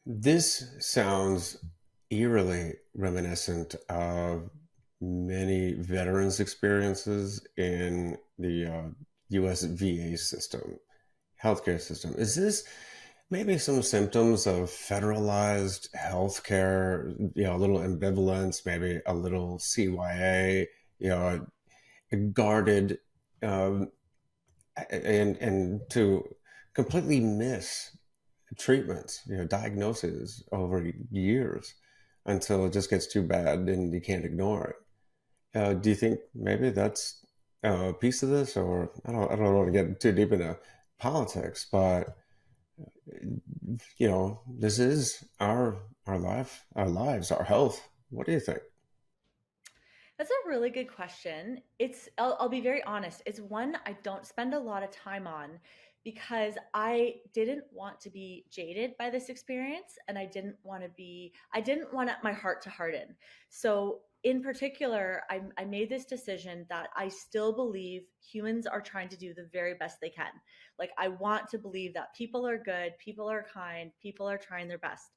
This sounds eerily reminiscent of many veterans' experiences in the US VA system, healthcare system. Is this maybe some symptoms of federalized healthcare, a little ambivalence, maybe a little CYA, guarded, um, and to completely miss treatments, diagnoses over years until it just gets too bad and you can't ignore it. Do you think maybe that's a piece of this, or I don't want to get too deep into politics, but this is our life, our lives, our health. What do you think? That's a really good question. I'll be very honest. It's one I don't spend a lot of time on because I didn't want to be jaded by this experience and I didn't want my heart to harden. So, in particular, I made this decision that I still believe humans are trying to do the very best they can. Like, I want to believe that people are good, people are kind, people are trying their best.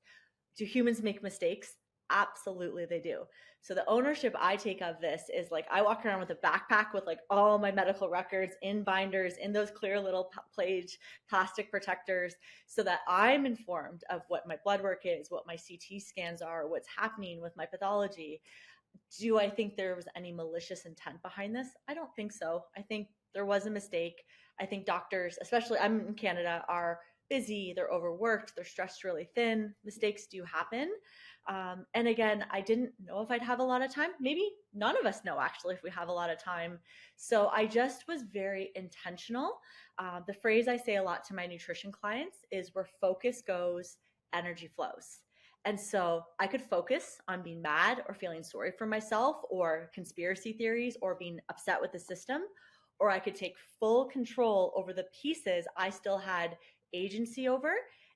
Do humans make mistakes? Absolutely, they do. So the ownership I take of this is like I walk around with a backpack with like all my medical records in binders in those clear little plate plastic protectors so that I'm informed of what my blood work is, what my CT scans are, what's happening with my pathology. Do I think there was any malicious intent behind this? I don't think so. I think there was a mistake. I think doctors, especially I'm in Canada, are busy, they're overworked, they're stressed really thin. Mistakes do happen. And again, I didn't know if I'd have a lot of time. Maybe none of us know actually if we have a lot of time. So I just was very intentional. The phrase I say a lot to my nutrition clients is where focus goes, energy flows. And so I could focus on being mad or feeling sorry for myself or conspiracy theories or being upset with the system, or I could take full control over the pieces I still had agency over.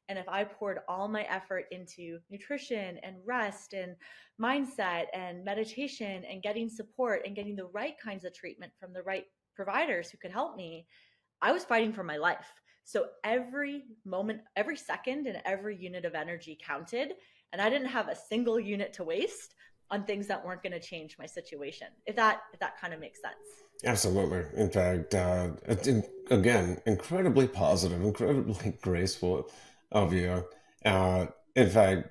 And if I poured all my effort into nutrition and rest and mindset and meditation and getting support and getting the right kinds of treatment from the right providers who could help me, I was fighting for my life. So every moment, every second, and every unit of energy counted. And I didn't have a single unit to waste on things that weren't going to change my situation. If that kind of makes sense. Absolutely. In fact, again, incredibly positive, incredibly graceful of you. In fact,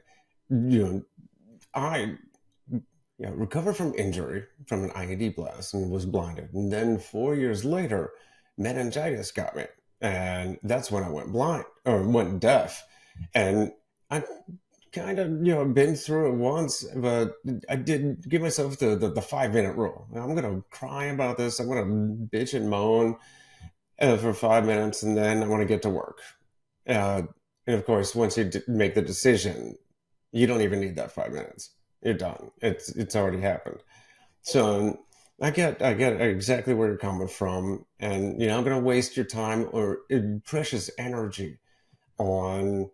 you I recovered from injury from an IED blast and was blinded. And then 4 years later, meningitis got me. And that's when I went blind or went deaf. And I kind of, been through it once, but I did give myself the 5 minute rule. I'm going to cry about this. I'm going to bitch and moan for 5 minutes and then I want to get to work. Uh, and of course, once you make the decision, you don't even need that 5 minutes. You're done. It's already happened. So I get exactly where you're coming from, and I'm gonna waste your time or precious energy on.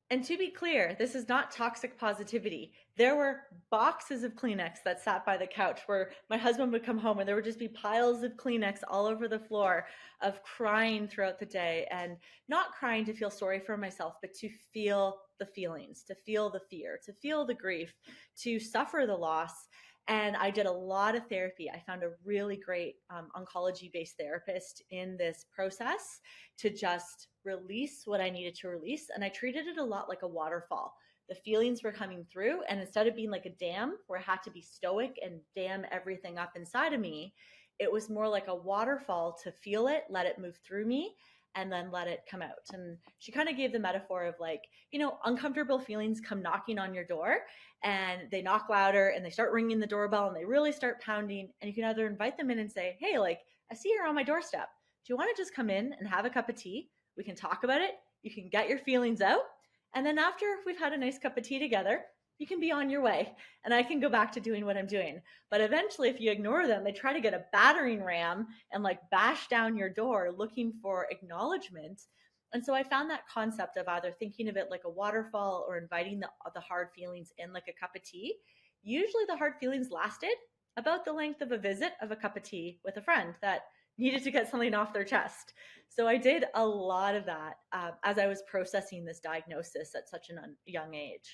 And to be clear, this is not toxic positivity. There were boxes of Kleenex that sat by the couch where my husband would come home and there would just be piles of Kleenex all over the floor of crying throughout the day and not crying to feel sorry for myself, but to feel the feelings, to feel the fear, to feel the grief, to suffer the loss. And I did a lot of therapy. I found a really great oncology based therapist in this process to just release what I needed to release. And I treated it a lot like a waterfall. The feelings were coming through, and instead of being like a dam where I had to be stoic and dam everything up inside of me, it was more like a waterfall to feel it, let it move through me, and then let it come out. And she kind of gave the metaphor of like, uncomfortable feelings come knocking on your door and they knock louder and they start ringing the doorbell and they really start pounding. And you can either invite them in and say, hey, like, I see you're on my doorstep. Do you want to just come in and have a cup of tea? We can talk about it. You can get your feelings out. And then after we've had a nice cup of tea together, you can be on your way and I can go back to doing what I'm doing. But eventually, if you ignore them, they try to get a battering ram and like bash down your door looking for acknowledgement. And so I found that concept of either thinking of it like a waterfall or inviting the hard feelings in like a cup of tea. Usually the hard feelings lasted about the length of a visit of a cup of tea with a friend that needed to get something off their chest. So I did a lot of that as I was processing this diagnosis at such a young age.